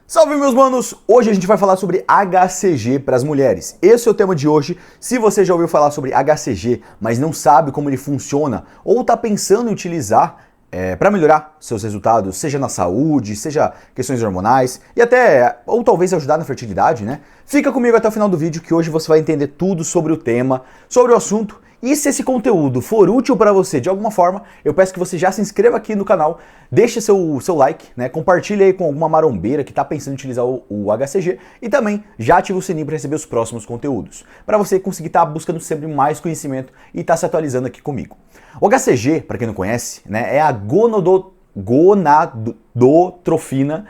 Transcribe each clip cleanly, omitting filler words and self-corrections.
Salve meus manos! Hoje a gente vai falar sobre HCG para as mulheres. Esse é o tema de hoje. Se você já ouviu falar sobre HCG, mas não sabe como ele funciona ou está pensando em utilizar para melhorar seus resultados, seja na saúde, seja questões hormonais e até, ou talvez ajudar na fertilidade, né? Fica comigo até o final do vídeo que hoje você vai entender tudo sobre o tema, sobre o assunto. E se esse conteúdo for útil para você de alguma forma, eu peço que você já se inscreva aqui no canal, deixe seu like, né? Compartilhe aí com alguma marombeira que está pensando em utilizar o HCG e também já ative o sininho para receber os próximos conteúdos, para você conseguir estar buscando sempre mais conhecimento e estar se atualizando aqui comigo. O HCG, para quem não conhece, né, é a gonadotrofina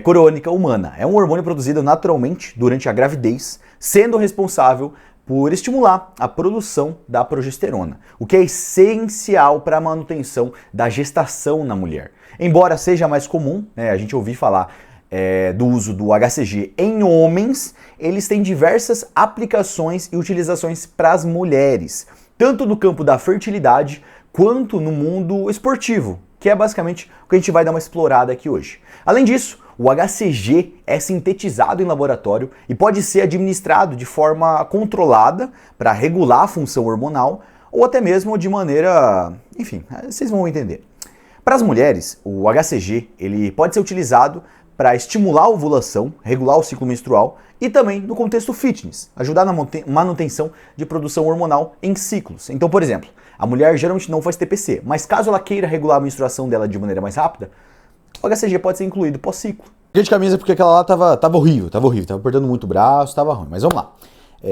corônica humana. É um hormônio produzido naturalmente durante a gravidez, sendo responsável por estimular a produção da progesterona, o que é essencial para a manutenção da gestação na mulher. Embora seja mais comum, né, a gente ouvir falar do uso do HCG em homens, eles têm diversas aplicações e utilizações para as mulheres, tanto no campo da fertilidade quanto no mundo esportivo, que é basicamente o que a gente vai dar uma explorada aqui hoje. Além disso, o HCG é sintetizado em laboratório e pode ser administrado de forma controlada para regular a função hormonal ou até mesmo de maneira, enfim, vocês vão entender. Para as mulheres, o HCG ele pode ser utilizado para estimular a ovulação, regular o ciclo menstrual e também no contexto fitness, ajudar na manutenção de produção hormonal em ciclos. Então, por exemplo, a mulher geralmente não faz TPC, mas caso ela queira regular a menstruação dela de maneira mais rápida, o HCG pode ser incluído pós-ciclo. De camisa porque aquela lá tava horrível, tava apertando muito o braço, tava ruim, mas vamos lá.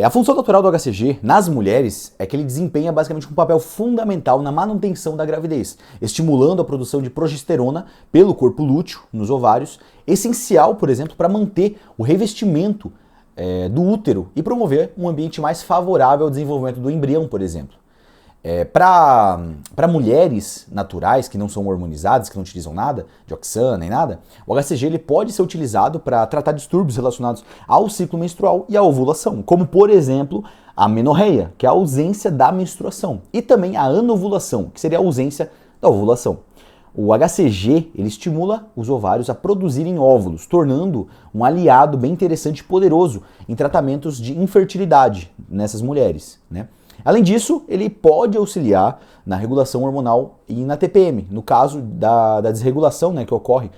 A função natural do HCG nas mulheres é que ele desempenha basicamente um papel fundamental na manutenção da gravidez, estimulando a produção de progesterona pelo corpo lúteo, nos ovários, essencial, por exemplo, para manter o revestimento do útero e promover um ambiente mais favorável ao desenvolvimento do embrião, por exemplo. Para mulheres naturais, que não são hormonizadas, que não utilizam nada, dioxana nem nada, o HCG ele pode ser utilizado para tratar distúrbios relacionados ao ciclo menstrual e à ovulação, como por exemplo a menorreia, que é a ausência da menstruação, e também a anovulação, que seria a ausência da ovulação. O HCG ele estimula os ovários a produzirem óvulos, tornando um aliado bem interessante e poderoso em tratamentos de infertilidade nessas mulheres, né? Além disso, ele pode auxiliar na regulação hormonal e na TPM, no caso da desregulação, né, que ocorre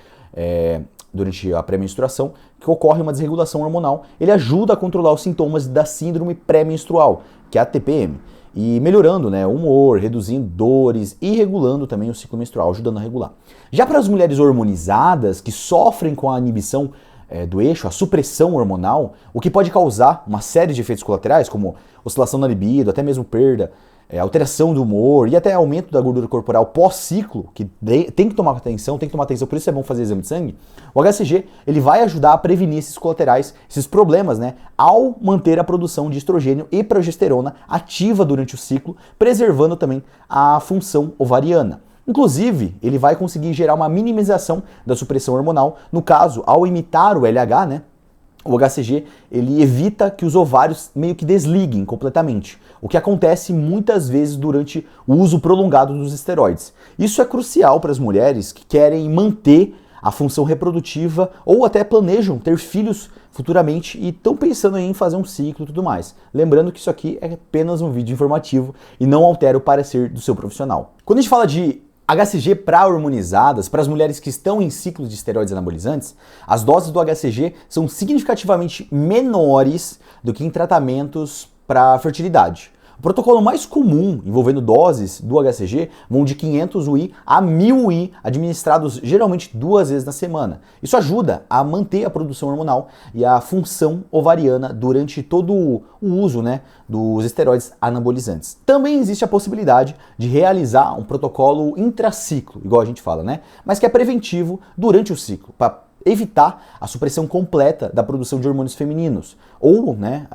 durante a pré-menstruação, que ocorre uma desregulação hormonal. Ele ajuda a controlar os sintomas da síndrome pré-menstrual, que é a TPM, e melhorando, né, o humor, reduzindo dores e regulando também o ciclo menstrual, ajudando a regular. Já para as mulheres hormonizadas, que sofrem com a inibição do eixo, a supressão hormonal, o que pode causar uma série de efeitos colaterais, como oscilação na libido, até mesmo perda, alteração do humor e até aumento da gordura corporal pós-ciclo, que tem que tomar atenção, por isso é bom fazer exame de sangue. O HCG ele vai ajudar a prevenir esses colaterais, esses problemas, né, ao manter a produção de estrogênio e progesterona ativa durante o ciclo, preservando também a função ovariana. Inclusive, ele vai conseguir gerar uma minimização da supressão hormonal. No caso, ao imitar o LH, né, o HCG ele evita que os ovários meio que desliguem completamente, o que acontece muitas vezes durante o uso prolongado dos esteroides. Isso é crucial para as mulheres que querem manter a função reprodutiva ou até planejam ter filhos futuramente e estão pensando em fazer um ciclo e tudo mais. Lembrando que isso aqui é apenas um vídeo informativo e não altera o parecer do seu profissional. Quando a gente fala de HCG para hormonizadas, para as mulheres que estão em ciclos de esteroides anabolizantes, as doses do HCG são significativamente menores do que em tratamentos para fertilidade. O protocolo mais comum envolvendo doses do HCG vão de 500 UI a 1000 UI, administrados geralmente 2 vezes na semana. Isso ajuda a manter a produção hormonal e a função ovariana durante todo o uso, né, dos esteroides anabolizantes. Também existe a possibilidade de realizar um protocolo intraciclo, igual a gente fala, né, mas que é preventivo durante o ciclo, para evitar a supressão completa da produção de hormônios femininos, ou né,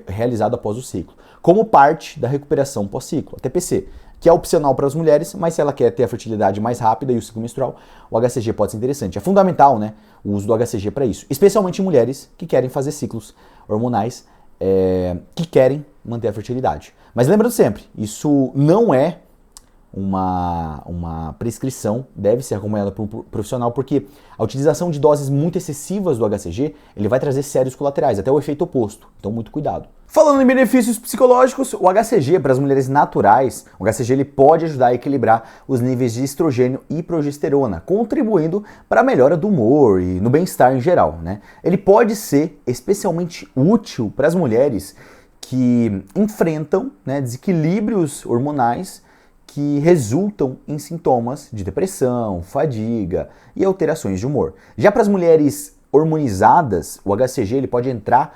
realizado após o ciclo, como parte da recuperação pós-ciclo, a TPC, que é opcional para as mulheres, mas se ela quer ter a fertilidade mais rápida e o ciclo menstrual, o HCG pode ser interessante. É fundamental, né, o uso do HCG para isso, especialmente em mulheres que querem fazer ciclos hormonais, que querem manter a fertilidade. Mas lembrando sempre, isso não é uma prescrição deve ser acompanhada por um profissional, porque a utilização de doses muito excessivas do HCG, ele vai trazer sérios colaterais, até o efeito oposto. Então, muito cuidado. Falando em benefícios psicológicos, o HCG para as mulheres naturais, o HCG ele pode ajudar a equilibrar os níveis de estrogênio e progesterona, contribuindo para a melhora do humor e no bem-estar em geral, né? Ele pode ser especialmente útil para as mulheres que enfrentam, né, desequilíbrios hormonais que resultam em sintomas de depressão, fadiga e alterações de humor. Já para as mulheres hormonizadas, o HCG ele pode entrar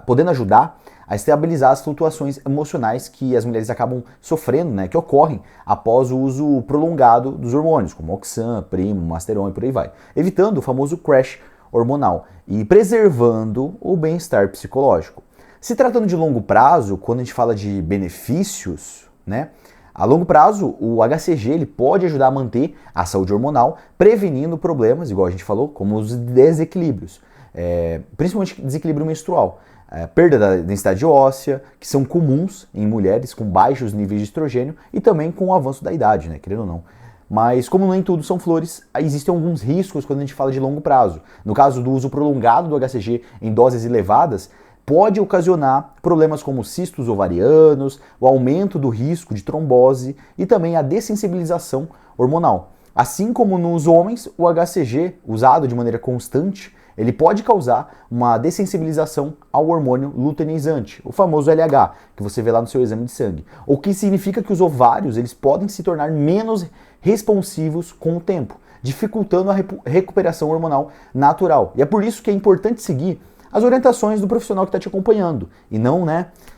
podendo ajudar a estabilizar as flutuações emocionais que as mulheres acabam sofrendo, né, que ocorrem após o uso prolongado dos hormônios, como Oxan, Primo, Masteron e por aí vai, evitando o famoso crash hormonal e preservando o bem-estar psicológico. Se tratando de longo prazo, quando a gente fala de benefícios, né, a longo prazo, o HCG ele pode ajudar a manter a saúde hormonal, prevenindo problemas, igual a gente falou, como os desequilíbrios, principalmente desequilíbrio menstrual, perda da densidade óssea, que são comuns em mulheres com baixos níveis de estrogênio e também com o avanço da idade, né, querendo ou não. Mas como nem tudo são flores, existem alguns riscos quando a gente fala de longo prazo. No caso do uso prolongado do HCG em doses elevadas, pode ocasionar problemas como cistos ovarianos, o aumento do risco de trombose e também a dessensibilização hormonal. Assim como nos homens, o HCG, usado de maneira constante, ele pode causar uma dessensibilização ao hormônio luteinizante, o famoso LH, que você vê lá no seu exame de sangue. O que significa que os ovários eles podem se tornar menos responsivos com o tempo, dificultando a recuperação hormonal natural. E é por isso que é importante seguir as orientações do profissional que está te acompanhando e não,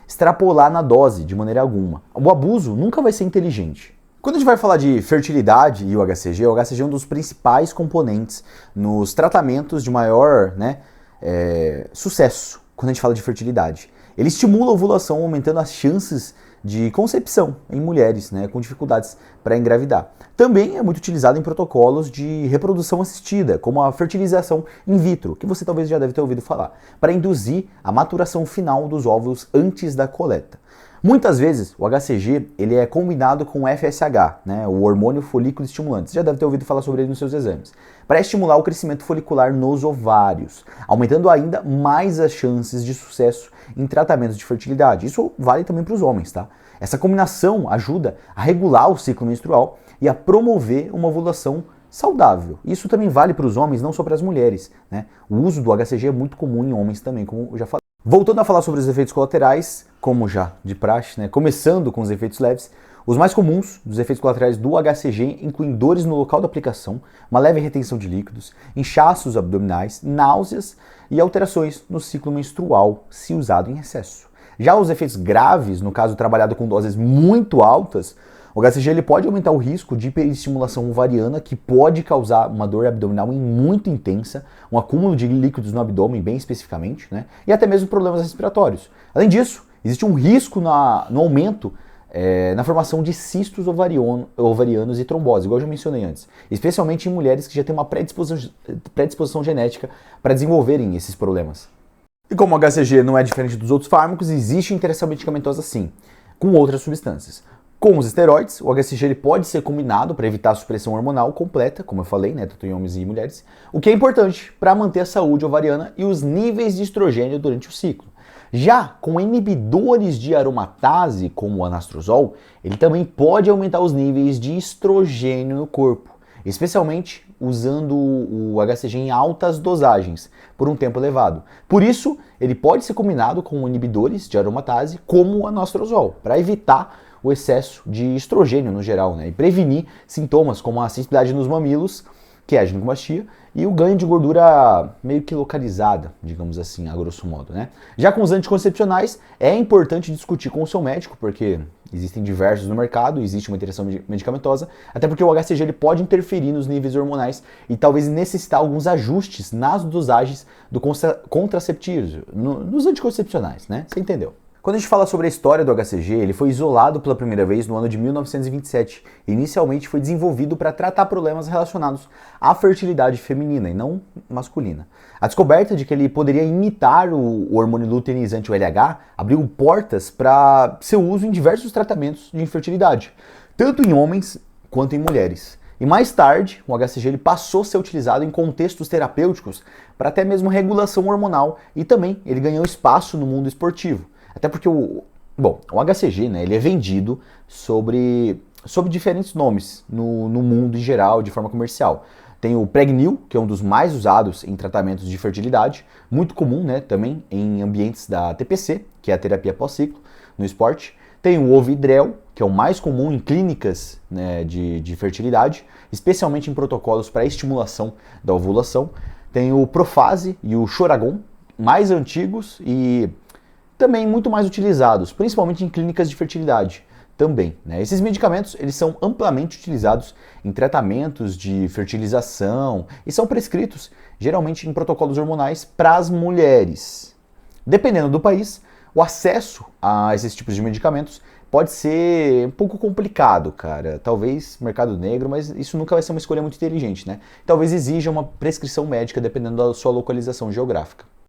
extrapolar na dose de maneira alguma. O abuso nunca vai ser inteligente. Quando a gente vai falar de fertilidade e o HCG é um dos principais componentes nos tratamentos de maior sucesso quando a gente fala de fertilidade. Ele estimula a ovulação, aumentando as chances de concepção em mulheres, com dificuldades para engravidar. Também é muito utilizado em protocolos de reprodução assistida, como a fertilização in vitro, que você talvez já deve ter ouvido falar, para induzir a maturação final dos óvulos antes da coleta. Muitas vezes o HCG ele é combinado com o FSH, o hormônio folículo estimulante. Você já deve ter ouvido falar sobre ele nos seus exames, para estimular o crescimento folicular nos ovários, aumentando ainda mais as chances de sucesso em tratamentos de fertilidade. Isso vale também para os homens, tá? Essa combinação ajuda a regular o ciclo menstrual e a promover uma ovulação saudável. Isso também vale para os homens, não só para as mulheres, O uso do HCG é muito comum em homens também, como eu já falei. Voltando a falar sobre os efeitos colaterais, como já de praxe, começando com os efeitos leves, os mais comuns dos efeitos colaterais do HCG incluem dores no local da aplicação, uma leve retenção de líquidos, inchaços abdominais, náuseas e alterações no ciclo menstrual, se usado em excesso. Já os efeitos graves, no caso trabalhado com doses muito altas, o HCG ele pode aumentar o risco de hiperestimulação ovariana, que pode causar uma dor abdominal muito intensa, um acúmulo de líquidos no abdômen, bem especificamente, e até mesmo problemas respiratórios. Além disso, existe um risco no aumento na formação de cistos ovarianos e trombose, igual eu já mencionei antes, especialmente em mulheres que já têm uma predisposição genética para desenvolverem esses problemas. E como o HCG não é diferente dos outros fármacos, existe interação medicamentosa sim, com outras substâncias. Com os esteroides, o HCG ele pode ser combinado para evitar a supressão hormonal completa, como eu falei, tanto em homens e mulheres, o que é importante para manter a saúde ovariana e os níveis de estrogênio durante o ciclo. Já com inibidores de aromatase, como o anastrozol, ele também pode aumentar os níveis de estrogênio no corpo, especialmente usando o HCG em altas dosagens, por um tempo elevado. Por isso, ele pode ser combinado com inibidores de aromatase, como o anastrozol, para evitar o excesso de estrogênio no geral, e prevenir sintomas como a sensibilidade nos mamilos, que é a ginecomastia, e o ganho de gordura meio que localizada, digamos assim, a grosso modo, Já com os anticoncepcionais, é importante discutir com o seu médico, porque existem diversos no mercado, existe uma interação medicamentosa, até porque o HCG ele pode interferir nos níveis hormonais e talvez necessitar alguns ajustes nas dosagens do contraceptivo, nos anticoncepcionais, Você entendeu? Quando a gente fala sobre a história do HCG, ele foi isolado pela primeira vez no ano de 1927. Inicialmente foi desenvolvido para tratar problemas relacionados à fertilidade feminina e não masculina. A descoberta de que ele poderia imitar o hormônio luteinizante, o LH, abriu portas para seu uso em diversos tratamentos de infertilidade, tanto em homens quanto em mulheres. E mais tarde, o HCG ele passou a ser utilizado em contextos terapêuticos para até mesmo regulação hormonal e também ele ganhou espaço no mundo esportivo. Até porque o HCG, né, ele é vendido sob diferentes nomes no mundo em geral, de forma comercial. Tem o Pregnil, que é um dos mais usados em tratamentos de fertilidade, muito comum, né, também em ambientes da TPC, que é a terapia pós-ciclo, no esporte. Tem o Ovidrel, que é o mais comum em clínicas, né, de fertilidade, especialmente em protocolos para estimulação da ovulação. Tem o Profase e o Choragon, mais antigos e também muito mais utilizados, principalmente em clínicas de fertilidade também, né? Esses medicamentos eles são amplamente utilizados em tratamentos de fertilização e são prescritos geralmente em protocolos hormonais para as mulheres. Dependendo do país, o acesso a esses tipos de medicamentos pode ser um pouco complicado, cara. Talvez mercado negro, mas isso nunca vai ser uma escolha muito inteligente, né? Talvez exija uma prescrição médica dependendo da sua localização geográfica.